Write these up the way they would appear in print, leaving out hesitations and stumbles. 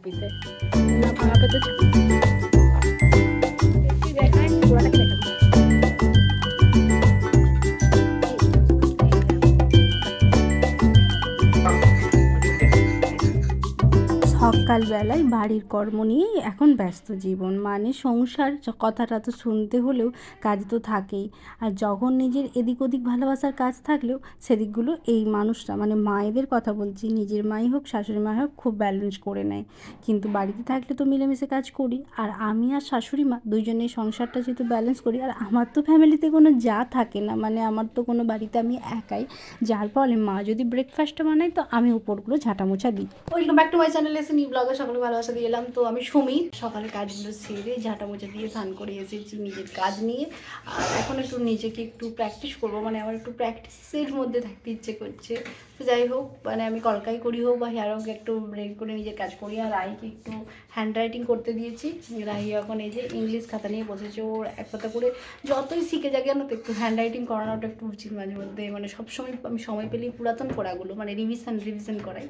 কপিতে না ভাঙা পেতে দেখায় পুরাটাকে দেখাবো। সকালবেলায় বাড়ির কর্ম নিয়েই এখন ব্যস্ত জীবন, মানে সংসার কথাটা তো শুনতে হলেও কাজ তো থাকেই। আর যখন নিজের এদিক ওদিক ভালোবাসার কাজ থাকলেও সেদিকগুলো এই মানুষটা, মানে মায়েদের কথা বলছি, নিজের মাই হোক শাশুড়ি মা হোক, খুব ব্যালেন্স করে নেয়। কিন্তু বাড়িতে থাকলে তো মিলেমিশে কাজ করি, আর আমি আর শাশুড়ি মা দুইজনেই সংসারটা যেহেতু ব্যালেন্স করি। আর আমার তো ফ্যামিলিতে কোনো যা থাকে না, মানে আমার তো কোনো বাড়িতে আমি একাই, যার ফলে মা যদি ব্রেকফাস্টটা বানায় তো আমি উপরগুলো ঝাঁটা মোছা দিই। Welcome back to my channel এসে নিউ ব্লগে সকলে ভালোবাসা দিয়ে এলাম। তো আমি সুমি, সকালে কাজগুলো সেরে ঝাঁটা মোছা দিয়ে স্নান করে এসেছি নিজের কাজ নিয়ে। আর এখন একটু নিজেকে একটু প্র্যাকটিস করবো, মানে আমার একটু প্র্যাকটিসের মধ্যে থাকতে ইচ্ছে করছে। তো যাই হোক, মানে আমি কলকাই করি হোক বা হেয়ার হোক, একটু ব্রেক করে নিজের কাজ করি। আর রাইকে একটু হ্যান্ড রাইটিং করতে দিয়েছি। রাহি এখন এই যে ইংলিশ খাতা নিয়ে বসেছে, ওর এক কথা করে যতই শিখে যাক জানো তো, একটু হ্যান্ড রাইটিং করানোটা একটু উচিত মাঝে মধ্যে। মানে সবসময় আমি সময় পেলেই পুরাতন পড়াগুলো মানে রিভিশন করাই।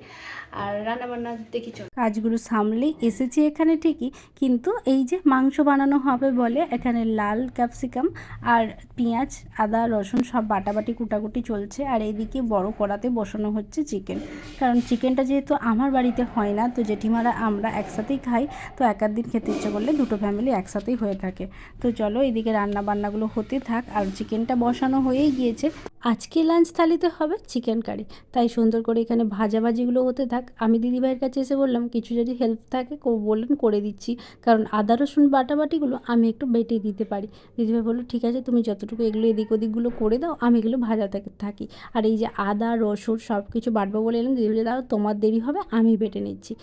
আর রান্নাবান্না দেখি চল কাজগুলো সামলেই এসেছি এখানে ঠিকই, কিন্তু এই যে মাংস বানানো হবে বলে এখানে লাল ক্যাপসিকাম আর পেঁয়াজ আদা রসুন সব বাটাবাটি কুটাকুটি চলছে। আর এইদিকে বড় কড়াতে বসানো হচ্ছে চিকেন, কারণ চিকেনটা যেহেতু আমার বাড়িতে হয় না, তো জেঠিমারা আমরা একসাথেই খাই। তো এক দিন খেতে ইচ্ছে করলে দুটো ফ্যামিলি একসাথেই হয়ে থাকে। তো চলো এদিকে রান্না বান্নাগুলো হতে থাক। আর চিকেনটা বসানো হয়েই গিয়েছে। আজকে লাঞ্চ থালিতে হবে চিকেন কারি, তাই সুন্দর করে এখানে ভাজাভাজিগুলো হতে থাক। আমি দিদিভাইয়ের কাছে এসে বললাম কিছু যদি হেল্প থাকে বললেন করে দিচ্ছি, কারণ আদা রসুন বাটাবাটিগুলো আমি একটু বেটে দিতে পারি। দিদিভাই বললো ঠিক আছে, তুমি যতটুকু এগুলো এদিক ওদিকগুলো করে দাও, আমি এগুলো ভাজাতে থাকি। আর এই যে আদা রসুন সব কিছু বাটবো বলে এলাম, দিদিভাই দাও তোমার দেরি হবে, আমি বেটে নিচ্ছি।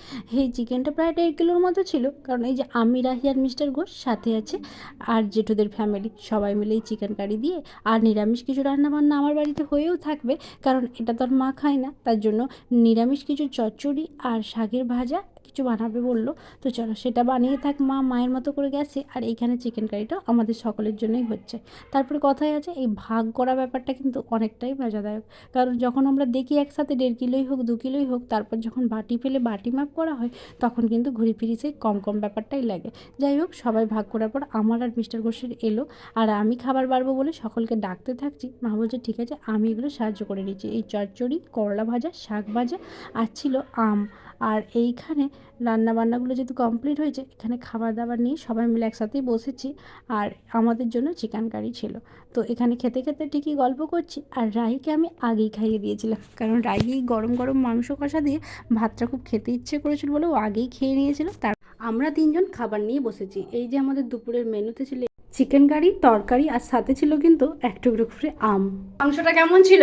এই চিকেনটা প্রায় 1.5 কিলোর মতো ছিল, কারণ এই যে আমি রাহি আর মিস্টার ঘোষ সাথে আছে আর জেঠুদের ফ্যামিলি, সবাই মিলে এই চিকেন কারি দিয়ে। আর নিরামিষ কিছু রান্নাবান্না আমার বাড়িতে হয়েও থাকবে, কারণ এটা তো আর মা খায় না, তার জন্য নিরামিষ কিছু চচ্চড়ি আর শাকের ভাজা কিছু বানাবে বললো। তো চলো সেটা বানিয়ে থাক, মা মায়ের মতো করে গেছে। আর এইখানে চিকেন কারিটা আমাদের সকলের জন্যই হচ্ছে। তারপরে কথাই আছে, এই ভাগ করা ব্যাপারটা কিন্তু অনেকটাই মজাদায়ক, কারণ যখন আমরা দেখি একসাথে 1.5 কিলোই হোক 2 কিলোই হোক, তারপর যখন বাটি ফেলে বাটি মাপ করা হয় তখন কিন্তু ঘুরি ফিরি সেই কম কম ব্যাপারটাই লাগে। যাই হোক, সবাই ভাগ করার পর আমার আর মিস্টার ঘোষের এলো, আর আমি খাবার বাড়বো বলে সকলকে ডাকতে থাকছি। মা বলছে ঠিক আছে, আমি এগুলো সাহায্য করে নিচ্ছি। এই চচ্চড়ি, করলা ভাজা, শাক ভাজা আর ছিল আম। আর এইখানে রান্নাবান্নাগুলো যেহেতু কমপ্লিট হয়েছে, এখানে খাবার দাবার নিয়ে সবাই মিলে একসাথেই বসেছি। আর আমাদের জন্য চিকেন কারি ছিল। তো এখানে খেতে খেতে ঠিকই গল্প করছি। আর রাহিকে আমি আগেই খাইয়ে দিয়েছিলাম, কারণ রাহি গরম গরম মাংস কষা দিয়ে ভাতটা খুব খেতে ইচ্ছে করেছিল বলে ও আগেই খেয়ে নিয়েছিল। তার আমরা 3জন খাবার নিয়ে বসেছি। এই যে আমাদের দুপুরের মেনুতে ছিল চিকেন কারি, তরকারি, আর সাথে ছিল কিন্তু এক টুকরো করে আম। মাংসটা কেমন ছিল?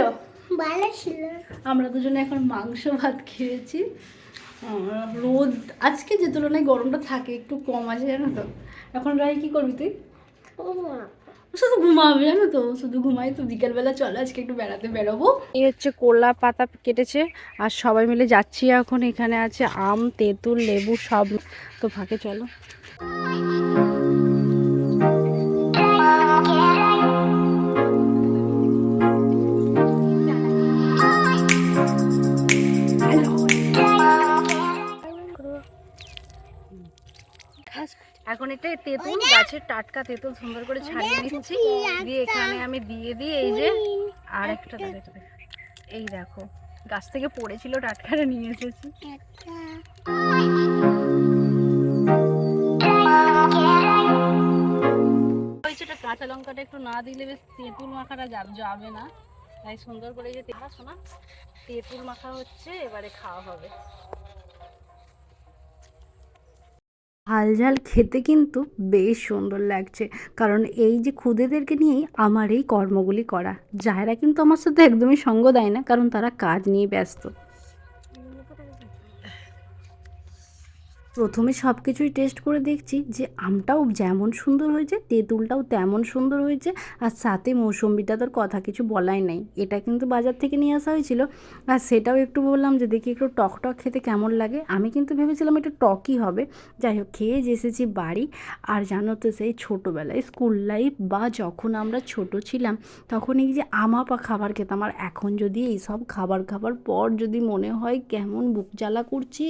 ভালো ছিল। আমরা দুজনে এখন মাংস ভাত খেয়েছি। রোদ আজকে যে তুলনায় গরমটা থাকে একটু কম আছে জানো তো। এখন রাই কি করবি তুই? শুধু ঘুমাবে জানো তো, শুধু ঘুমাই। তো বিকেলবেলা চলো আজকে একটু বেড়াতে বেরোবো। এই হচ্ছে কলা পাতা কেটেছে আর সবাই মিলে যাচ্ছি এখন। এখানে আছে আম, তেঁতুল, লেবু সব। তো ফাঁকে চলো। এখন এটা তেঁতুল গাছের টাটকা তেঁতুল সুন্দর করে ছাড়িয়ে নিচ্ছি, দিয়ে এখানে আমি দিয়ে দিই। এই যে আর একটা এই দেখো গাছ থেকে পড়েছিল, টাটকাটা নিয়ে এসেছি। কাঁচা লঙ্কাটা একটু না দিলে বেশ তেঁতুল মাখাটা যাবে না, তাই সুন্দর করে যে শোনা তেঁতুল মাখা হচ্ছে, এবারে খাওয়া হবে। ঝাল ঝাল খেতে কিন্তু বেশ সুন্দর লাগছে, কারণ এই যে খুদেদেরকে নিয়েই আমার এই কর্মগুলি করা। যারা কিন্তু আমার সাথে একদমই সঙ্গ দেয় না, কারণ তারা কাজ নিয়ে ব্যস্ত। প্রথমে সব কিছুই টেস্ট করে দেখছি যে আমটাও যেমন সুন্দর হয়েছে, তেঁতুলটাও তেমন সুন্দর হয়েছে, আর সাথে মৌসম্বিটা তোর কথা কিছু বলাই নাই। এটা কিন্তু বাজার থেকে নিয়ে আসা হয়েছিল, আর সেটাও একটু বললাম যে দেখি একটু টক টক খেতে কেমন লাগে। আমি কিন্তু ভেবেছিলাম একটু টকই হবে। যাই হোক, খেয়ে এসেছি বাড়ি। আর জানো তো, সেই ছোটোবেলায় স্কুল লাইফ বা যখন আমরা ছোট ছিলাম তখন এই যে আমাপা খাবার খেতাম, আর এখন যদি এইসব খাবার খাবার পর যদি মনে হয় কেমন বুক জ্বালা করছে,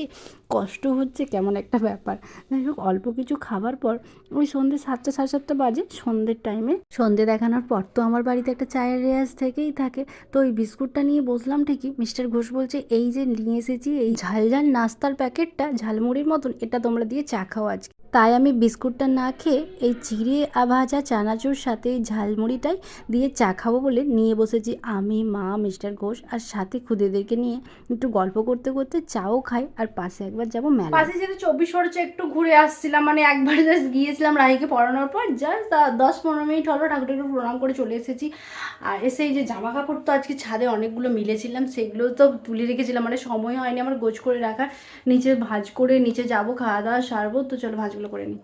কষ্ট হচ্ছে কেমন একটা ব্যাপার। যাই হোক, অল্প কিছু খাবার পর ওই সন্ধ্যে 7টা 7:30 বাজে, সন্ধ্যের টাইমে সন্ধ্যে দেখানোর পর তো আমার বাড়িতে একটা চায়ের রেওয়াজ থেকেই থাকে। তো ওই বিস্কুটটা নিয়ে বসলাম ঠিকই, মিস্টার ঘোষ বলছে এই যে নিয়ে এসেছি এই ঝাল ঝাল নাস্তার প্যাকেটটা, ঝালমুড়ির মতন, এটা তোমরা দিয়ে চা খাও আজকে। তাই আমি বিস্কুটটা না খেয়ে এই চিড়ে ভাজা চানাচুর সাথে এই ঝালমুড়িটাই দিয়ে চা খাবো বলে নিয়ে বসেছি। আমি, মা, মিস্টার ঘোষ আর সাথে খুদেদেরকে নিয়ে একটু গল্প করতে করতে চাও খাই, আর পাশে একবার যাবো মেলা। পাশে যেতে 24 খরচে একটু ঘুরে আসছিলাম, মানে একবার জাস্ট গিয়েছিলাম রাহিকে পড়ানোর পর, জাস্ট 10-15 মিনিট হলো, ঠাকুরকে একটু প্রণাম করে চলে এসেছি। আর এসে এই যে জামা কাপড় তো আজকে ছাদে অনেকগুলো মিলেছিলাম, সেগুলো তো তুলে রেখেছিলাম, মানে সময় হয়নি আমার গোছ করে রাখার। নিচে ভাঁজ করে নিচে যাবো, খাওয়া দাওয়া সারবো, তো চলো ভাঁজগুলো করে নিই।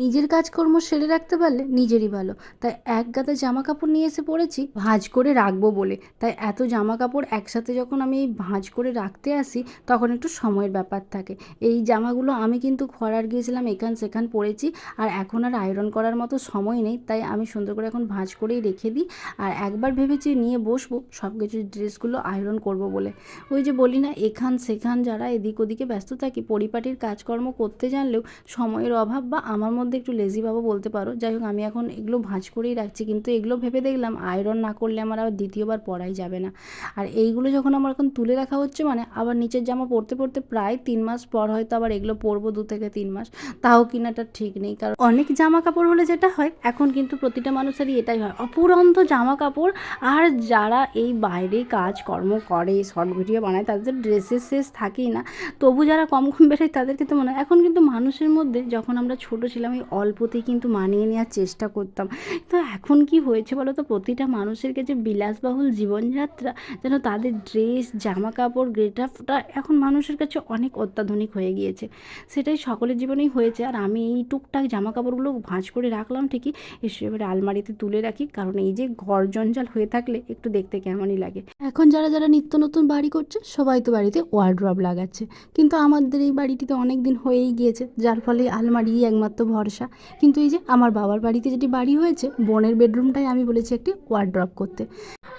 নিজের কাজকর্ম সেরে রাখতে পারলে নিজেরই ভালো। তাই এক গাদা জামা কাপড় নিয়ে এসে পড়েছি ভাঁজ করে রাখবো বলে। তাই এত জামা কাপড় একসাথে যখন আমি ভাঁজ করে রাখতে আসি তখন একটু সময়ের ব্যাপার থাকে। এই জামাগুলো আমি কিন্তু খরার গিয়েছিলাম, এখান সেখান পরেছি, আর এখন আর আয়রন করার মতো সময় নেই, তাই আমি সুন্দর করে এখন ভাঁজ করেই রেখে দিই। আর একবার ভেবেছি নিয়ে বসবো সব কিছু ড্রেসগুলো আয়রন করব বলে। ওই যে বলি না, এখান সেখান যারা এদিক ওদিকে ব্যস্ত থাকি, পরিপাটির কাজকর্ম করতে জানলেও সময়ের অভাব বা আমার মধ্যে একটু লেজি ভাবও বলতে পারো। যাই হোক, আমি এখন এগুলো ভাঁজ করেই রাখছি, কিন্তু এগুলো ভেবে দেখলাম আয়রন না করলে আমার আবার দ্বিতীয়বার পরাই যাবে না। আর এইগুলো যখন আমার এখন তুলে রাখা হচ্ছে, মানে আবার নিচের জামা পরতে পরতে প্রায় 3 মাস পর হয়তো আবার এগুলো পরবো, 2 থেকে 3 মাস, তাও কিনাটা ঠিক নেই। কারণ অনেক জামা কাপড় হলে যেটা হয়, এখন কিন্তু প্রতিটা মানুষেরই এটাই হয়, অপুরন্ত জামা কাপড়। আর যারা এই বাইরে কাজকর্ম করে, শর্ট ভিডিও বানায়, তাদের ড্রেসের শেষ থাকেই না। তবু যারা কম কম বেরোয় তাদের কিন্তু মনে হয়, এখন কিন্তু মানুষের মধ্যে, যখন আমরা ছোটো ছিলাম এই অল্পতেই কিন্তু মানিয়ে নেওয়ার চেষ্টা করতাম। তো এখন কি হয়েছে বলো তো, প্রতিটা মানুষের কাছে বিলাসবহুল জীবনযাত্রা যেন তাদের ড্রেস, জামা কাপড়, গেটআপটা এখন মানুষের কাছে অনেক অত্যাধুনিক হয়ে গিয়েছে। সেটাই সকলের জীবনেই হয়েছে। আর আমি এই টুকটাক জামা কাপড়গুলো ভাঁজ করে রাখলাম ঠিকই, এবারে আলমারিতে তুলে রাখি, কারণ এই যে ঘর জঞ্জাল হয়ে থাকলে একটু দেখতে কেমনই লাগে। এখন যারা যারা নিত্য নতুন বাড়ি করছে সবাই তো বাড়িতে ওয়ার্ড্রব লাগাচ্ছে, কিন্তু আমাদের এই বাড়িটিতে অনেক দিন হয়েই গিয়েছে, যার ফলে আলমারি একমাত্র ভরসা। কিন্তু এই যে আমার বাবার বাড়িতে যেটি বাড়ি হয়েছে, বোনের বেডরুমটাই আমি বলেছি একটি ওয়ার্ড্রব করতে।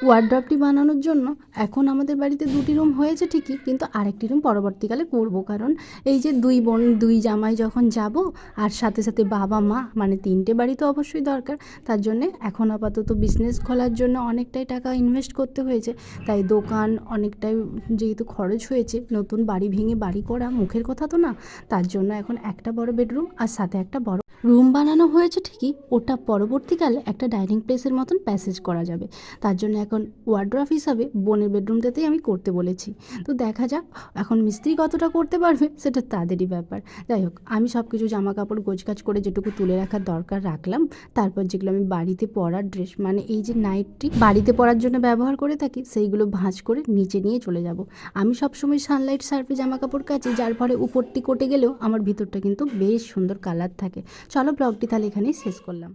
ওয়ার্ড্রবটি বানানোর জন্য এখন আমাদের বাড়িতে 2টি রুম হয়েছে ঠিকই, কিন্তু আরেকটি রুম পরবর্তীকালে করব, কারণ এই যে 2 বোন 2 জামাই যখন যাব, আর সাথে সাথে বাবা মা, মানে 3টে বাড়ি তো অবশ্যই দরকার। তার জন্যে এখন আপাতত বিজনেস খোলার জন্য অনেকটাই টাকা ইনভেস্ট করতে হয়েছে, তাই দোকান অনেকটাই যেহেতু খরচ হয়েছে, নতুন বাড়ি ভেঙে বাড়ি করা মুখের কথা তো না, তার জন্য এখন একটা বড় বেডরুম আর সাথে একটা বড় রুম বানানো হয়েছে ঠিকই, ওটা পরবর্তীকালে একটা ডাইনিং প্লেসের মতন প্যাসেজ করা যাবে। তার জন্য এখন ওয়ার্ড্রব হিসাবে বোনের বেডরুমটাতেই আমি করতে বলেছি। তো দেখা যাক এখন মিস্ত্রি কতটা করতে পারবে, সেটা তাদেরই ব্যাপার। যাই হোক, আমি সব কিছু জামা কাপড় গোছগাছ করে যেটুকু তুলে রাখার দরকার রাখলাম। তারপর যেগুলো আমি বাড়িতে পরার ড্রেস, মানে এই যে নাইটটি বাড়িতে পরার জন্য ব্যবহার করে থাকি, সেইগুলো ভাঁজ করে নিচে নিয়ে চলে যাব। আমি সবসময় সানলাইট সার্ফে জামা কাপড় কাচি, যার ফলে উপরটি কোটে গেলেও আমার ভিতরটা কিন্তু বেশ সুন্দর কালার থাকে। চলো ব্লগটি তাহলে এখানেই শেষ করলাম।